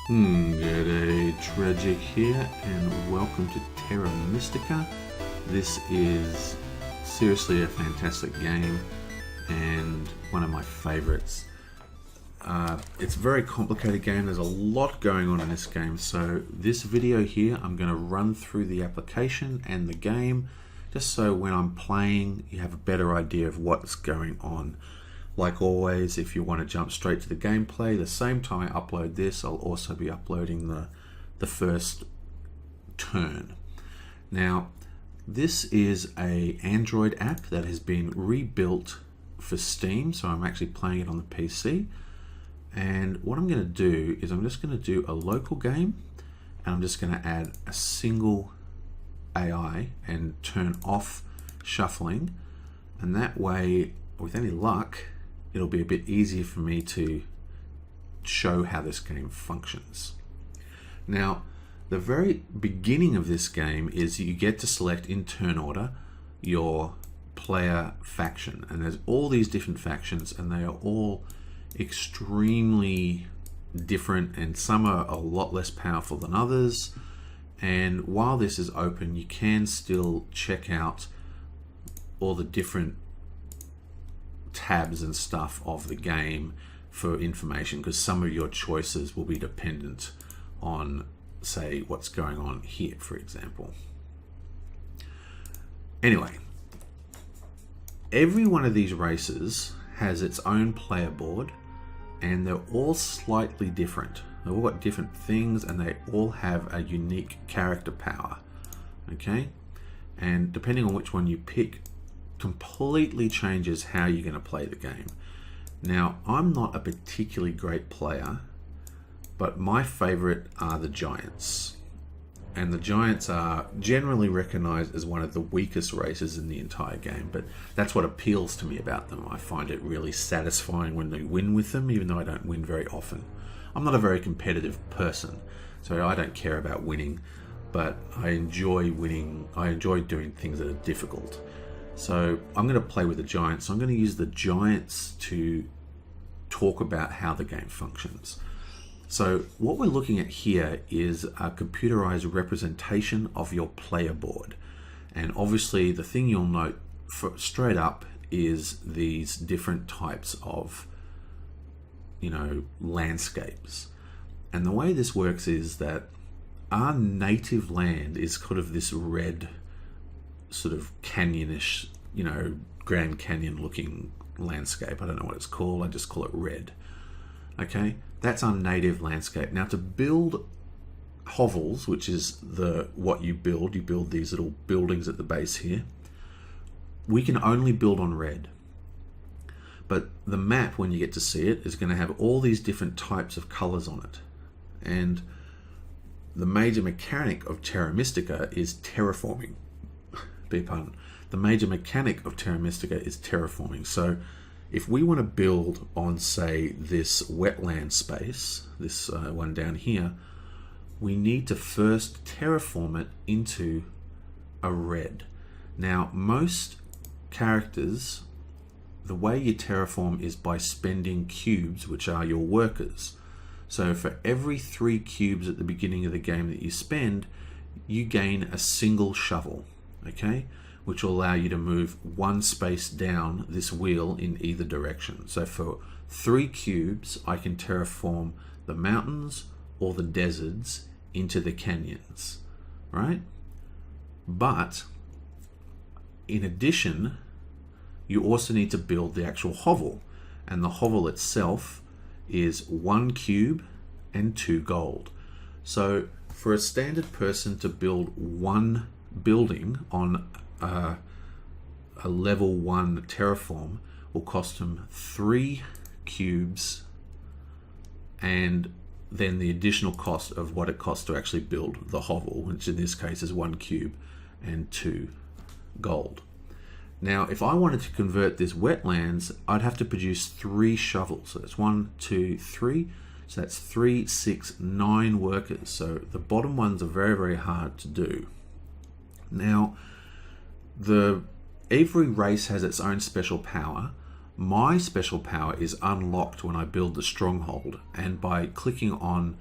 G'day, Tragic here, and welcome to Terra Mystica. This is seriously a fantastic game, and one of my favorites. It's a very complicated game. There's a lot going on in this game, so this video here, I'm going to run through the application and the game, just so when I'm playing, you have a better idea of what's going on. Like always, if you want to jump straight to the gameplay, the same time I upload this, I'll also be uploading the first turn. Now, this is an Android app that has been rebuilt for Steam, so I'm actually playing it on the PC. And what I'm going to do is I'm just going to do a local game, and I'm just going to add a single AI and turn off shuffling, and that way, with any luck, it'll be a bit easier for me to show how this game functions. Now, the very beginning of this game is you get to select in turn order your player faction, and there's all these different factions, and they are all extremely different, and some are a lot less powerful than others. And while this is open, you can still check out all the different tabs and stuff of the game for information, because some of your choices will be dependent on, say, what's going on here, for example. Anyway, every one of these races has its own player board, and they're all slightly different. They've all got different things, and they all have a unique character power. Okay, and depending on which one you pick, completely changes how you're going to play the game. Now, I'm not a particularly great player, but my favorite are the Giants. And the Giants are generally recognized as one of the weakest races in the entire game, but that's what appeals to me about them. I find it really satisfying when they win with them, even though I don't win very often. I'm not a very competitive person, so I don't care about winning, but I enjoy winning. I enjoy doing things that are difficult. So I'm going to play with the Giants. So I'm going to use the Giants to talk about how the game functions. So what we're looking at here is a computerized representation of your player board. And obviously the thing you'll note straight up is these different types of, landscapes. And the way this works is that our native land is kind of this red sort of canyonish, Grand Canyon looking landscape. I don't know what it's called, I just call it red. Okay, that's our native landscape. Now, to build hovels, which is what you build these little buildings at the base here, we can only build on red. But the map, when you get to see it, is going to have all these different types of colors on it. And the major mechanic of Terra Mystica is terraforming. Beg your pardon. The major mechanic of Terra Mystica is terraforming. So if we want to build on, say, this wetland space, this one down here, we need to first terraform it into a red. Now, most characters, the way you terraform is by spending cubes, which are your workers. So for every 3 cubes at the beginning of the game that you spend, you gain a single shovel. Okay, which will allow you to move 1 space down this wheel in either direction. So for 3 cubes, I can terraform the mountains or the deserts into the canyons, right? But in addition, you also need to build the actual hovel, and the hovel itself is 1 cube and 2 gold. So for a standard person to build one building on a level 1 terraform will cost them 3 cubes, and then the additional cost of what it costs to actually build the hovel, which in this case is 1 cube and 2 gold. Now, if I wanted to convert this wetlands, I'd have to produce 3 shovels. So that's 1, 2, 3. So that's 3, 6, 9 workers. So the bottom ones are very, very hard to do. Now, every race has its own special power. My special power is unlocked when I build the stronghold, and by clicking on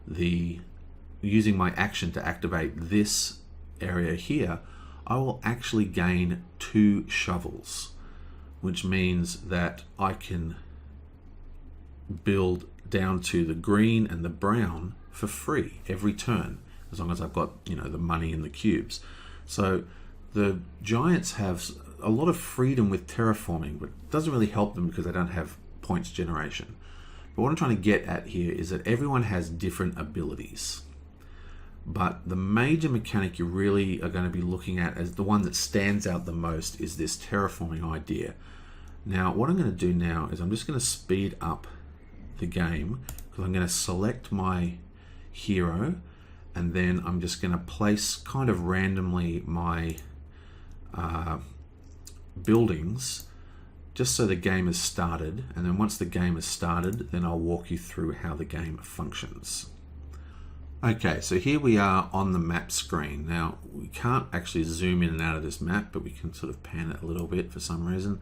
using my action to activate this area here, I will actually gain 2 shovels, which means that I can build down to the green and the brown for free every turn, as long as I've got, you know, the money in the cubes. So the giants have a lot of freedom with terraforming, but it doesn't really help them because they don't have points generation. But what I'm trying to get at here is that everyone has different abilities. But the major mechanic you really are going to be looking at as the one that stands out the most is this terraforming idea. Now, what I'm going to do now is I'm just going to speed up the game, because I'm going to select my hero, and then I'm just going to place kind of randomly my buildings just so the game has started, and then once the game has started, then I'll walk you through how the game functions. Okay, so here we are on the map screen. Now, we can't actually zoom in and out of this map, but we can sort of pan it a little bit for some reason.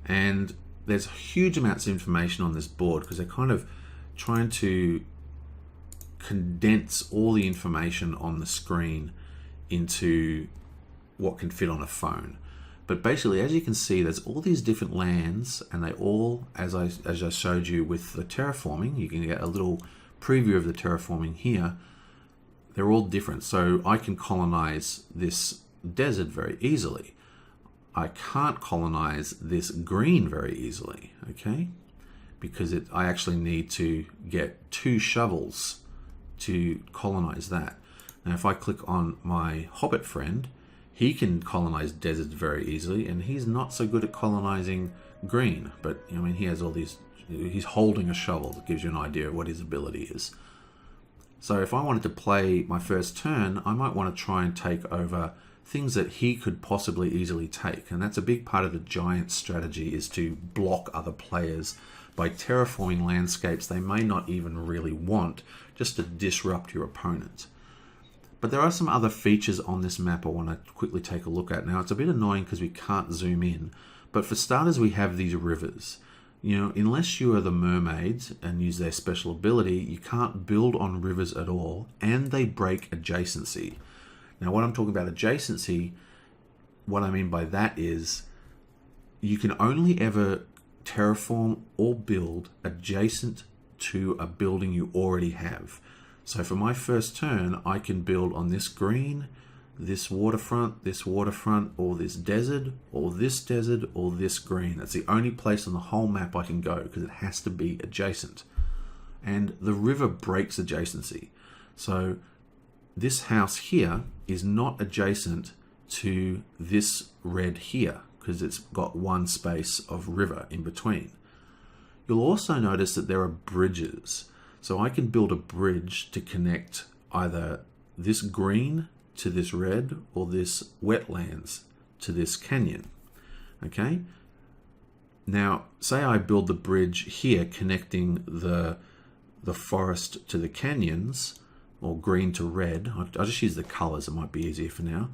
And there's huge amounts of information on this board because they're kind of trying to condense all the information on the screen into what can fit on a phone. But basically, as you can see, there's all these different lands, and they all, as I showed you with the terraforming, you can get a little preview of the terraforming here. They're all different. So I can colonize this desert very easily. I can't colonize this green very easily, okay? Because I actually need to get 2 shovels to colonize that. Now, if I click on my hobbit friend, he can colonize deserts very easily, and he's not so good at colonizing green. But I mean, he has all these. He's holding a shovel. That gives you an idea of what his ability is. So if I wanted to play my first turn, I might want to try and take over things that he could possibly easily take. And that's a big part of the giant strategy, is to block other players by terraforming landscapes they may not even really want, just to disrupt your opponent. But there are some other features on this map I want to quickly take a look at. Now, it's a bit annoying because we can't zoom in, but for starters, we have these rivers. You know, unless you are the mermaids and use their special ability, you can't build on rivers at all, and they break adjacency. Now, when I'm talking about adjacency, what I mean by that is you can only ever terraform or build adjacent to a building you already have. So for my first turn, I can build on this green, this waterfront, or this desert, or this green. That's the only place on the whole map I can go, because it has to be adjacent. And the river breaks adjacency. So this house here is not adjacent to this red here, because it's got one space of river in between. You'll also notice that there are bridges. So I can build a bridge to connect either this green to this red, or this wetlands to this canyon. Okay? Now, say I build the bridge here connecting the forest to the canyons, or green to red. I'll just use the colors, it might be easier for now.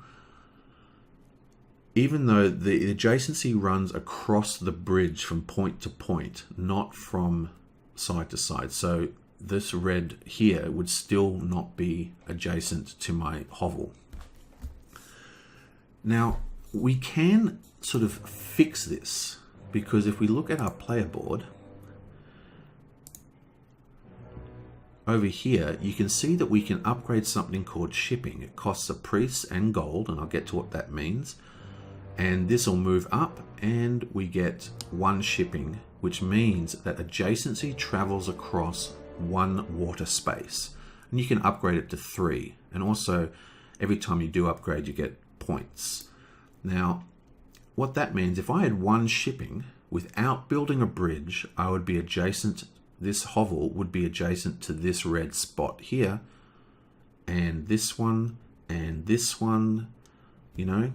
Even though the adjacency runs across the bridge from point to point, not from side to side. So this red here would still not be adjacent to my hovel. Now, we can sort of fix this, because if we look at our player board, over here, you can see that we can upgrade something called shipping. It costs a priest and gold, and I'll get to what that means. And this will move up, and we get 1 shipping, which means that adjacency travels across 1 water space. And you can upgrade it to 3. And also, every time you do upgrade, you get points. Now, what that means, if I had 1 shipping, without building a bridge, I would be adjacent. This hovel would be adjacent to this red spot here, and this one, you know,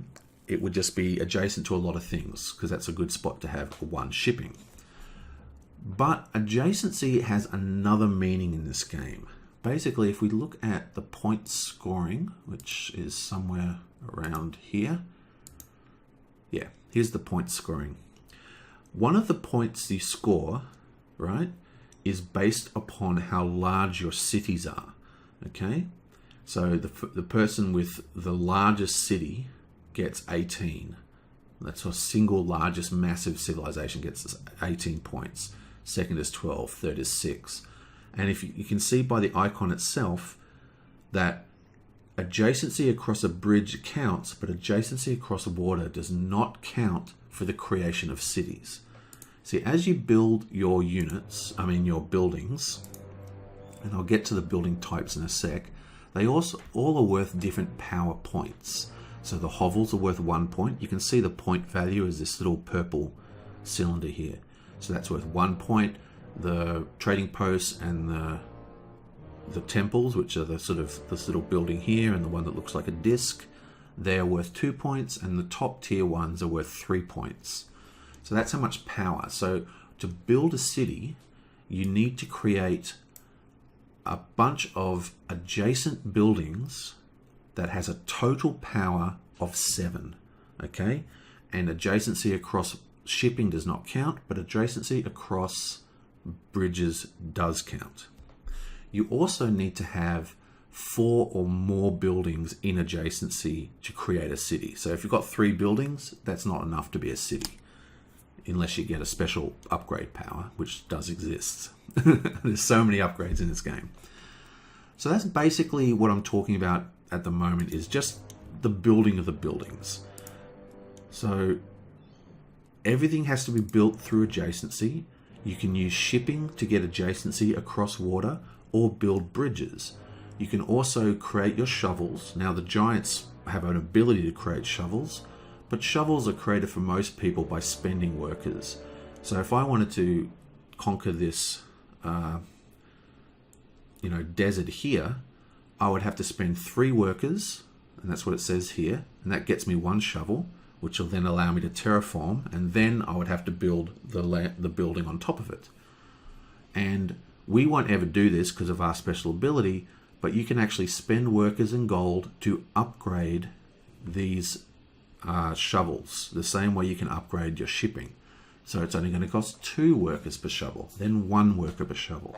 it would just be adjacent to a lot of things, because that's a good spot to have 1 shipping. But adjacency has another meaning in this game. Basically, if we look at the point scoring, which is somewhere around here, yeah, here's the point scoring. One of the points you score, right, is based upon how large your cities are. Okay, so the person with the largest city gets 18. That's a single largest massive civilization gets 18 points. Second is 12, third is 6. And if you can see by the icon itself that adjacency across a bridge counts, but adjacency across water does not count for the creation of cities. See, as you build your your buildings, and I'll get to the building types in a sec, they also all are worth different power points. So the hovels are worth 1 point. You can see the point value is this little purple cylinder here. So that's worth 1 point. The trading posts and the temples, which are this little building here and the one that looks like a disc, they're worth 2 points, and the top tier ones are worth 3 points. So that's how much power. So to build a city, you need to create a bunch of adjacent buildings that has a total power of 7. Okay, and adjacency across shipping does not count, but adjacency across bridges does count. You also need to have 4 or more buildings in adjacency to create a city. So if you've got 3 buildings, that's not enough to be a city, unless you get a special upgrade power, which does exist. There's so many upgrades in this game. So that's basically what I'm talking about at the moment, is just the building of the buildings. So everything has to be built through adjacency. You can use shipping to get adjacency across water, or build bridges. You can also create your shovels. Now the giants have an ability to create shovels, but shovels are created for most people by spending workers. So if I wanted to conquer this desert here, I would have to spend 3 workers, and that's what it says here, and that gets me 1 shovel, which will then allow me to terraform, and then I would have to build the building on top of it. And we won't ever do this because of our special ability, but you can actually spend workers and gold to upgrade these shovels, the same way you can upgrade your shipping. So it's only going to cost 2 workers per shovel, then 1 worker per shovel.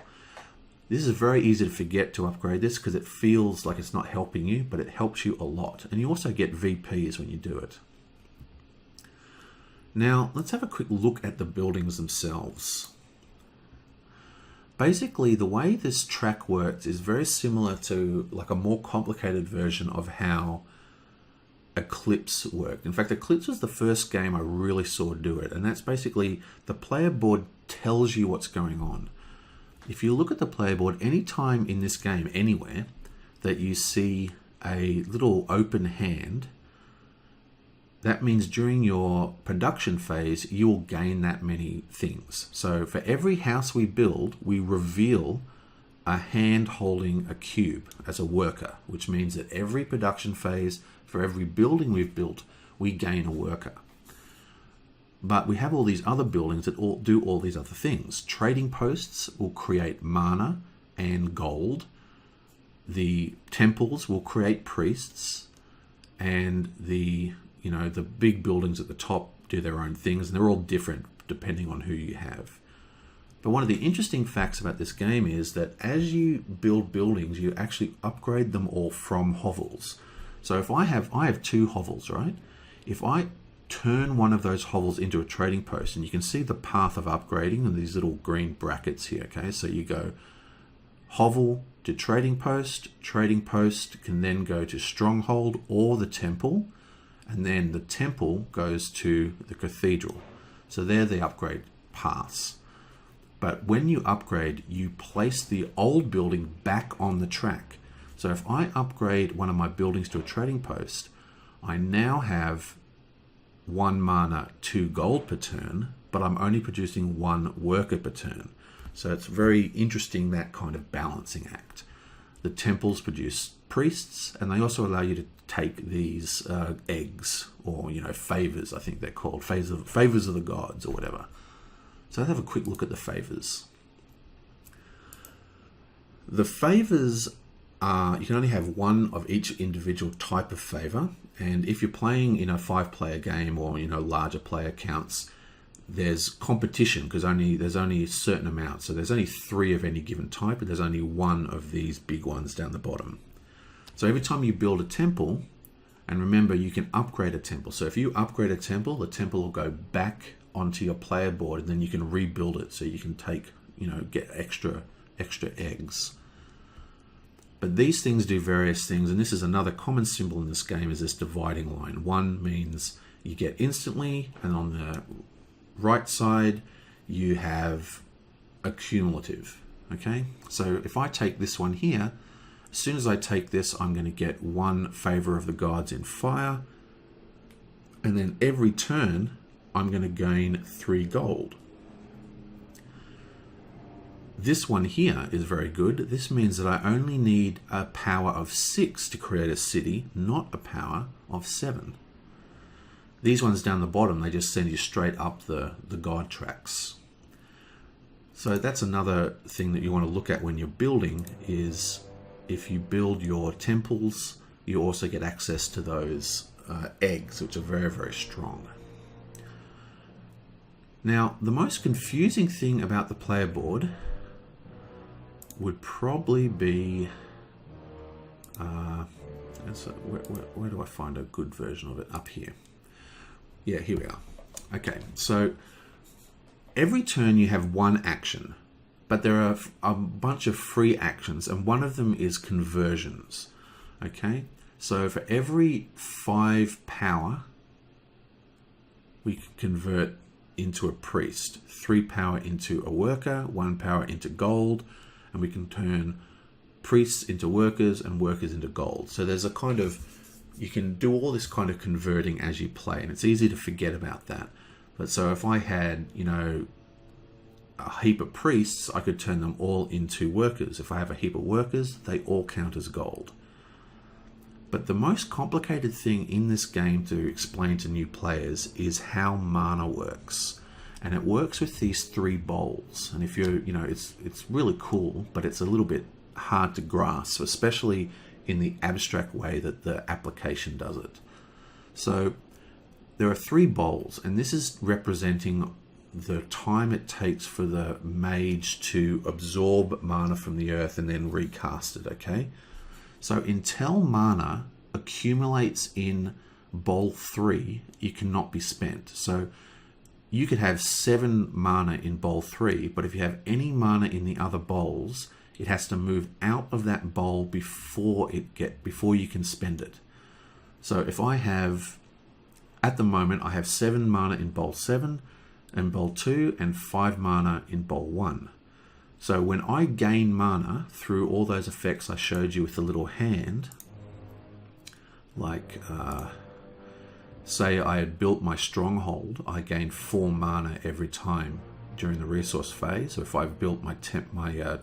This is very easy to forget to upgrade this because it feels like it's not helping you, but it helps you a lot. And you also get VPs when you do it. Now, let's have a quick look at the buildings themselves. Basically, the way this track works is very similar to like a more complicated version of how Eclipse worked. In fact, Eclipse was the first game I really saw do it, and that's basically the player board tells you what's going on. If you look at the player board, anytime in this game, anywhere, that you see a little open hand, that means during your production phase, you will gain that many things. So for every house we build, we reveal a hand holding a cube as a worker, which means that every production phase, for every building we've built, we gain a worker. But we have all these other buildings that all do all these other things. Trading posts will create mana and gold. The temples will create priests, and the big buildings at the top do their own things, and they're all different depending on who you have. But one of the interesting facts about this game is that as you build buildings, you actually upgrade them all from hovels. So if I have 2 hovels, right? If I turn one of those hovels into a trading post, and you can see the path of upgrading and these little green brackets here, okay? So you go hovel to trading post can then go to stronghold or the temple, and then the temple goes to the cathedral. So they're the upgrade paths. But when you upgrade, you place the old building back on the track. So if I upgrade one of my buildings to a trading post, I now have 1 mana, 2 gold per turn, but I'm only producing 1 worker per turn. So it's very interesting, that kind of balancing act. The temples produce priests, and they also allow you to take these eggs, or favors, I think they're called, favors of the gods or whatever. So let's have a quick look at the favors. The favors are, you can only have 1 of each individual type of favor, and if you're playing in a 5-player game or larger player counts, there's competition because there's only a certain amount. So there's only 3 of any given type, but there's only 1 of these big ones down the bottom. So every time you build a temple, and remember, you can upgrade a temple. So if you upgrade a temple, the temple will go back onto your player board, and then you can rebuild it. So you can take, get extra eggs. But these things do various things, and this is another common symbol in this game, is this dividing line. 1 means you get instantly, and on the right side you have accumulative. Okay, so if I take this one here, as soon as I take this, I'm going to get 1 favor of the gods in fire, and then every turn I'm going to gain 3 gold. This one here is very good. This means that I only need a power of 6 to create a city, not a power of 7. These ones down the bottom, they just send you straight up the god tracks. So that's another thing that you want to look at when you're building, is if you build your temples, you also get access to those eggs, which are very, very strong. Now, the most confusing thing about the player board would probably be, where do I find a good version of it? Up here. Yeah, here we are. Okay, so every turn you have 1 action, but there are a bunch of free actions, and one of them is conversions. Okay, so for every 5 power, we can convert into a priest, 3 power into a worker, 1 power into gold, and we can turn priests into workers and workers into gold. So there's a kind of, you can do all this kind of converting as you play, and it's easy to forget about that. But so if I had, a heap of priests, I could turn them all into workers. If I have a heap of workers, they all count as gold. But the most complicated thing in this game to explain to new players is how mana works. And it works with these 3 bowls. And if you're, it's really cool, but it's a little bit hard to grasp, especially in the abstract way that the application does it. So there are 3 bowls, and this is representing the time it takes for the mage to absorb mana from the earth and then recast it, okay? So until mana accumulates in bowl 3, it cannot be spent. So you could have 7 mana in bowl 3, but if you have any mana in the other bowls, it has to move out of that bowl before you can spend it. So if I have, at the moment, I have 7 mana in bowl 7 and bowl 2 and 5 mana in bowl 1. So when I gain mana through all those effects I showed you with the little hand, like say I had built my stronghold, I gain 4 mana every time during the resource phase. So if I've built my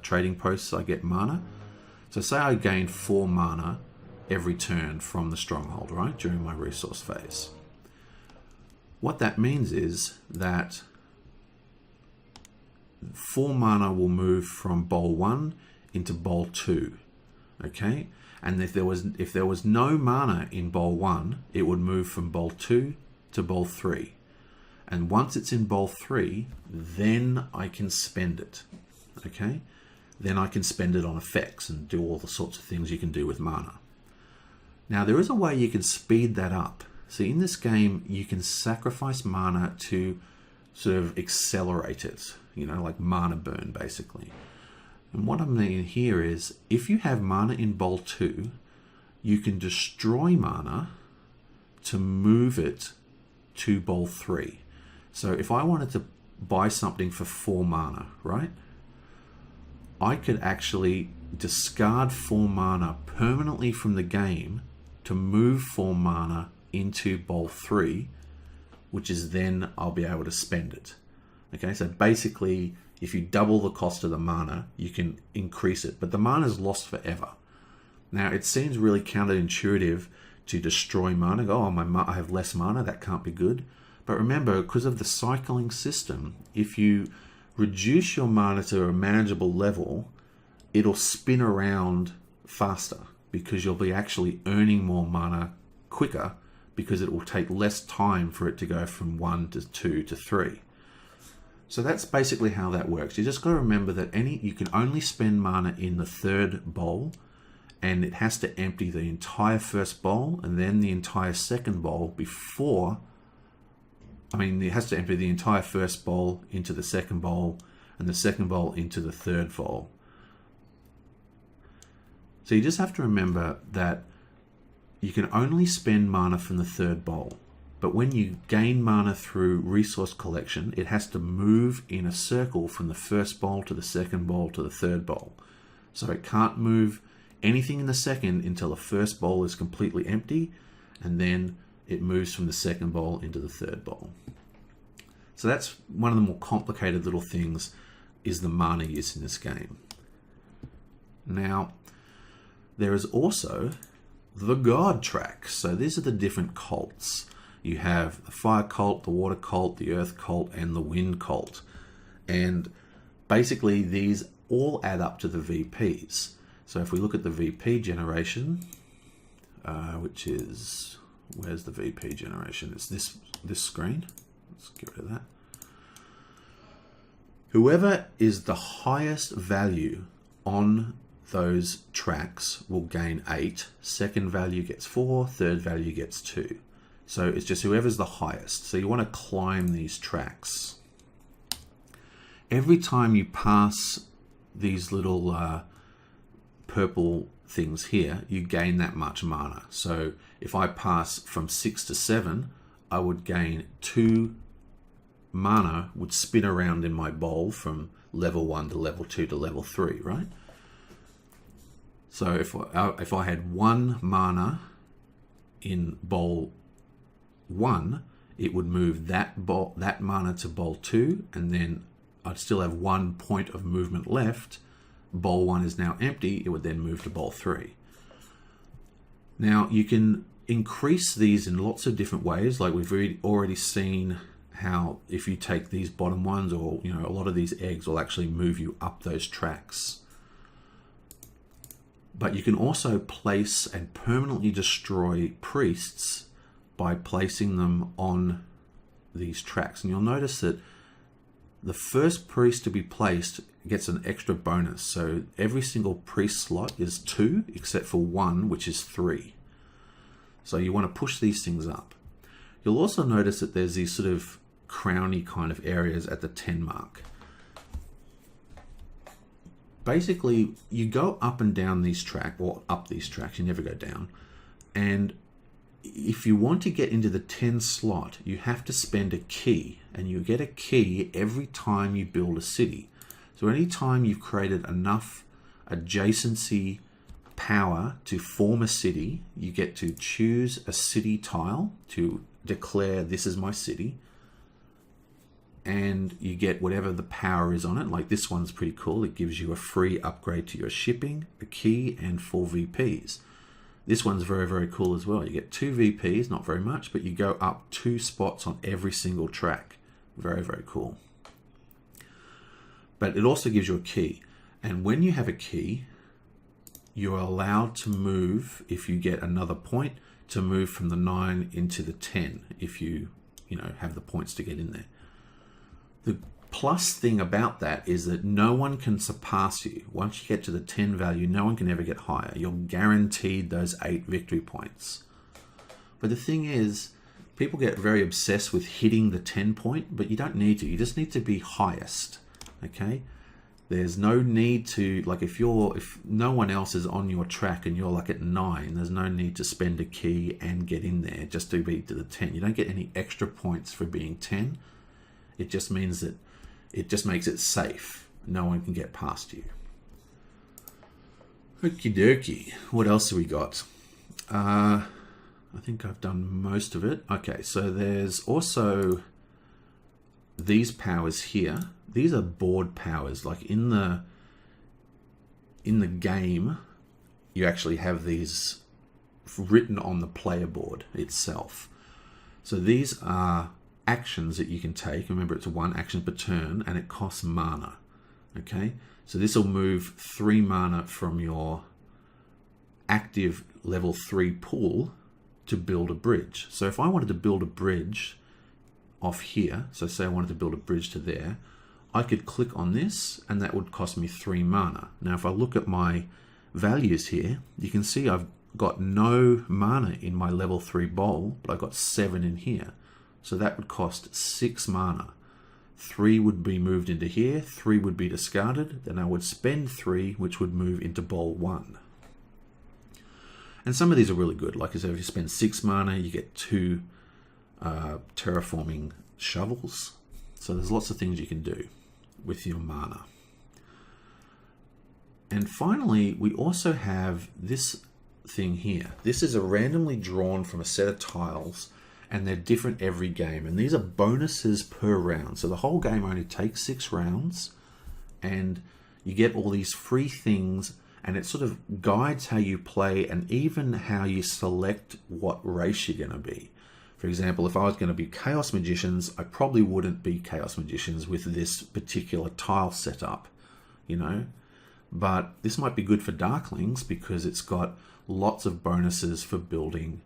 trading posts, I get mana. So say I gain 4 mana every turn from the stronghold, right, during my resource phase. What that means is that 4 mana will move from bowl 1 into bowl 2, okay? And if there was no mana in bowl 1, it would move from bowl 2 to bowl 3. And once it's in bowl 3, then I can spend it, okay? Then I can spend it on effects and do all the sorts of things you can do with mana. Now, there is a way you can speed that up. So in this game, you can sacrifice mana to sort of accelerate it, like mana burn, basically. And what I mean here is, if you have mana in bowl 2, you can destroy mana to move it to bowl 3. So if I wanted to buy something for 4 mana, right? I could actually discard 4 mana permanently from the game to move 4 mana into bowl 3, which is then I'll be able to spend it. Okay, so basically, if you double the cost of the mana, you can increase it, but the mana is lost forever. Now, it seems really counterintuitive to destroy mana. Go, oh, I have less mana, that can't be good. But remember, because of the cycling system, if you reduce your mana to a manageable level, it'll spin around faster because you'll be actually earning more mana quicker, because it will take less time for it to go from 1 to 2 to 3. So that's basically how that works. You just got to remember that you can only spend mana in the third bowl, and it has to empty the entire first bowl and then the entire second bowl before. It has to empty the entire first bowl into the second bowl and the second bowl into the third bowl. So you just have to remember that you can only spend mana from the third bowl. But when you gain mana through resource collection, it has to move in a circle from the first bowl to the second bowl to the third bowl. So it can't move anything in the second until the first bowl is completely empty, and then it moves from the second bowl into the third bowl. So that's one of the more complicated little things, is the mana use in this game. Now, there is also the God tracks. So these are the different cults. You have the fire cult, the water cult, the earth cult, and the wind cult. And basically these all add up to the VPs. So if we look at the VP generation, which is, where's the VP generation? It's this screen. Let's get rid of that. Whoever is the highest value on those tracks will gain 8. Second value gets 4. Third value gets 2. So it's just whoever's the highest. So you want to climb these tracks. Every time you pass these little purple things here, you gain that much mana. So if I pass from 6 to 7, I would gain 2 mana, would spin around in my bowl from level 1 to level 2 to level 3, right? So if I had 1 mana in bowl 1, it would move that mana to bowl 2, and then I'd still have 1 point of movement left. Bowl 1 is now empty. It would then move to bowl 3. Now you can increase these in lots of different ways. Like we've already seen how if you take these bottom ones, or a lot of these eggs will actually move you up those tracks. But you can also place and permanently destroy priests by placing them on these tracks. And you'll notice that the first priest to be placed gets an extra bonus. So every single priest slot is 2, except for 1, which is 3. So you want to push these things up. You'll also notice that there's these sort of crowny kind of areas at the 10 mark. Basically, you go up and down these tracks, or up these tracks, you never go down. And if you want to get into the 10 slot, you have to spend a key, and you get a key every time you build a city. So anytime you've created enough adjacency power to form a city, you get to choose a city tile to declare this is my city, and you get whatever the power is on it. Like this one's pretty cool. It gives you a free upgrade to your shipping, a key, and 4 VPs. This one's very, very cool as well. You get 2 VPs, not very much, but you go up 2 spots on every single track. Very, very cool. But it also gives you a key. And when you have a key, you're allowed to move, if you get another point, to move from the 9 into the 10, if you have the points to get in there. The plus thing about that is that no one can surpass you. Once you get to the 10 value, no one can ever get higher. You're guaranteed those 8 victory points. But the thing is, people get very obsessed with hitting the 10 point, but you don't need to. You just need to be highest, okay? There's no need to, like if no one else is on your track and you're like at 9, there's no need to spend a key and get in there just to be to the 10. You don't get any extra points for being 10. It just means that it just makes it safe. No one can get past you. Okie dokie. What else have we got? I think I've done most of it. Okay, so there's also these powers here. These are board powers. Like in the game, you actually have these written on the player board itself. So these are actions that you can take. Remember, it's 1 action per turn, and it costs mana. Okay, so this will move 3 mana from your active level 3 pool to build a bridge. So if I wanted to build a bridge off here, so say I wanted to build a bridge to there, I could click on this and that would cost me 3 mana. Now if I look at my values here, you can see I've got no mana in my level 3 bowl, but I've got 7 in here. So that would cost 6 mana. 3 would be moved into here, 3 would be discarded, then I would spend 3, which would move into bowl 1. And some of these are really good. Like I said, if you spend 6 mana, you get 2 terraforming shovels. So there's lots of things you can do with your mana. And finally, we also have this thing here. This is a randomly drawn from a set of tiles, and they're different every game. And these are bonuses per round. So the whole game only takes 6 rounds, and you get all these free things, and it sort of guides how you play and even how you select what race you're going to be. For example, if I was going to be Chaos Magicians, I probably wouldn't be Chaos Magicians with this particular tile setup, you know. But this might be good for Darklings because it's got lots of bonuses for building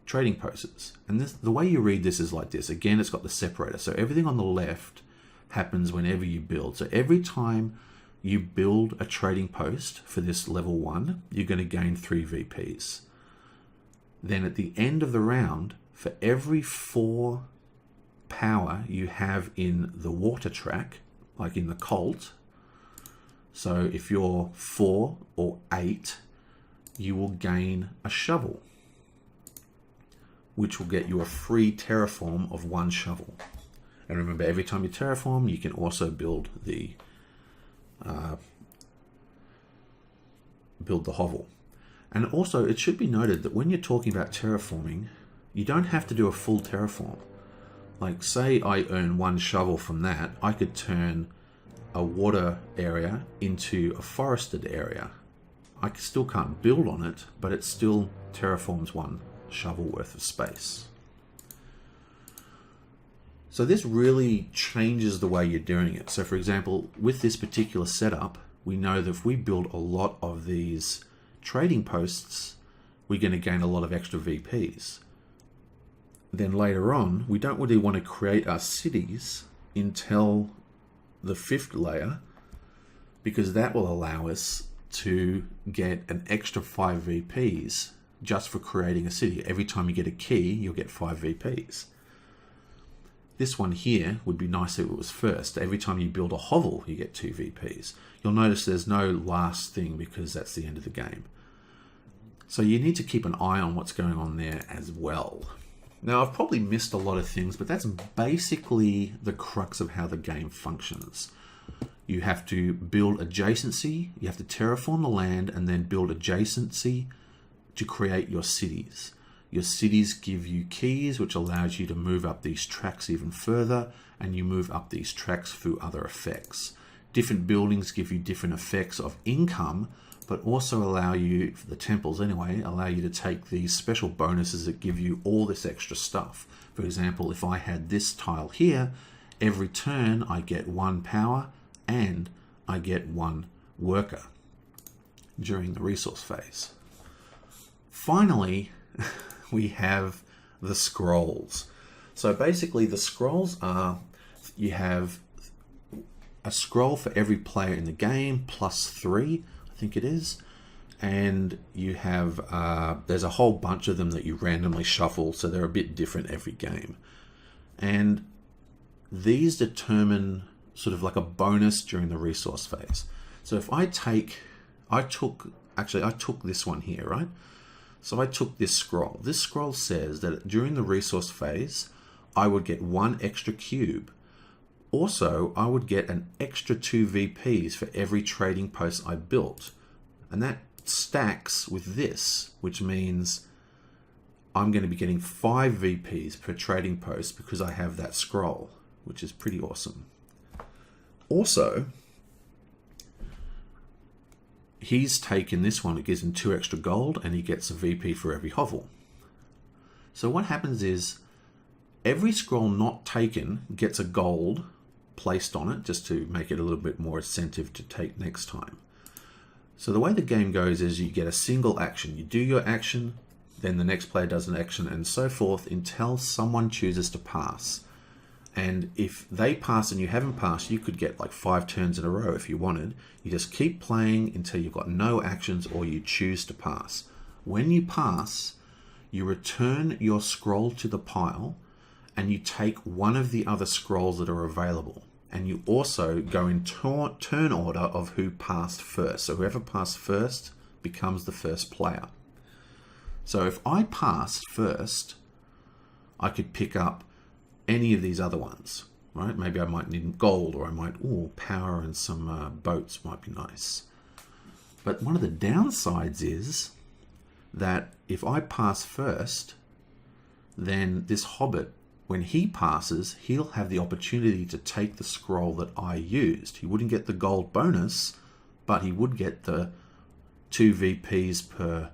trading posts. And this, the way you read this is like this. Again, it's got the separator. So everything on the left happens whenever you build. So every time you build a trading post for this level 1, you're going to gain 3 VPs. Then at the end of the round, for every 4 power you have in the water track, like in the cult, so if you're 4 or 8, you will gain a shovel, which will get you a free terraform of 1 shovel. And remember, every time you terraform, you can also build the hovel. And also, it should be noted that when you're talking about terraforming, you don't have to do a full terraform. Like, say I earn 1 shovel from that, I could turn a water area into a forested area. I still can't build on it, but it still terraforms 1 shovel worth of space. So this really changes the way you're doing it. So for example, with this particular setup, we know that if we build a lot of these trading posts, we're going to gain a lot of extra VPs. Then later on, we don't really want to create our cities until the 5th layer, because that will allow us to get an extra 5 VPs just for creating a city. Every time you get a key, you'll get 5 VPs. This one here would be nice if it was first. Every time you build a hovel, you get 2 VPs. You'll notice there's no last thing because that's the end of the game. So you need to keep an eye on what's going on there as well. Now, I've probably missed a lot of things, but that's basically the crux of how the game functions. You have to build adjacency, you have to terraform the land, and then build adjacency to create your cities. Your cities give you keys, which allows you to move up these tracks even further, and you move up these tracks through other effects. Different buildings give you different effects of income, but also allow you, for the temples anyway, allow you to take these special bonuses that give you all this extra stuff. For example, if I had this tile here, every turn I get 1 power and I get 1 worker during the resource phase. Finally, we have the scrolls. So basically the scrolls are, you have a scroll for every player in the game, plus 3, I think it is. And you have, there's a whole bunch of them that you randomly shuffle, so they're a bit different every game. And these determine sort of like a bonus during the resource phase. So if I took this one here, right? So I took this scroll. This scroll says that during the resource phase, I would get 1 extra cube. Also, I would get an extra 2 VPs for every trading post I built. And that stacks with this, which means I'm going to be getting 5 VPs per trading post because I have that scroll, which is pretty awesome. Also, he's taken this one, it gives him 2 extra gold, and he gets a VP for every hovel. So what happens is, every scroll not taken gets a gold placed on it, just to make it a little bit more incentive to take next time. So the way the game goes is you get a single action. You do your action, then the next player does an action, and so forth until someone chooses to pass. And if they pass and you haven't passed, you could get like 5 turns in a row if you wanted. You just keep playing until you've got no actions or you choose to pass. When you pass, you return your scroll to the pile and you take one of the other scrolls that are available. And you also go in turn order of who passed first. So whoever passed first becomes the first player. So if I passed first, I could pick up any of these other ones, right? Maybe I might need gold, or I might, power and some boats might be nice. But one of the downsides is that if I pass first, then this hobbit, when he passes, he'll have the opportunity to take the scroll that I used. He wouldn't get the gold bonus, but he would get the 2 VPs per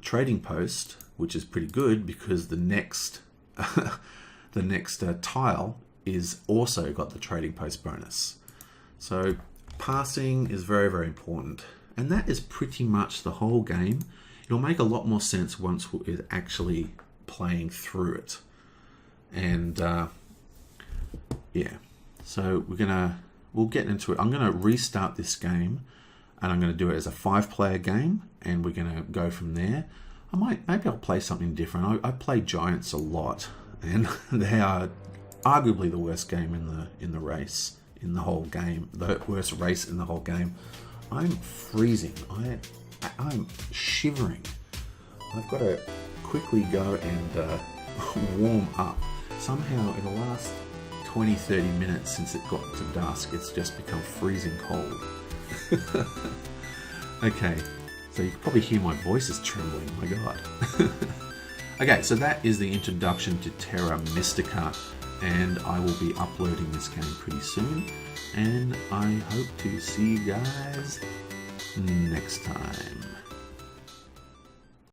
trading post, which is pretty good because the next tile is also got the trading post bonus. So passing is very, very important. And that is pretty much the whole game. It'll make a lot more sense once we're actually playing through it. And yeah, so we'll get into it. I'm gonna restart this game and I'm gonna do it as a 5-player game, and we're gonna go from there. Maybe I'll play something different. I play Giants a lot, and they are arguably the worst game in the race, in the whole game, the worst race in the whole game. I'm freezing. I'm shivering. I've got to quickly go and warm up. Somehow in the last 20-30 minutes since it got to dusk, it's just become freezing cold. Okay, so you can probably hear my voice is trembling, my god. Okay, so that is the introduction to Terra Mystica, and I will be uploading this game pretty soon, and I hope to see you guys next time.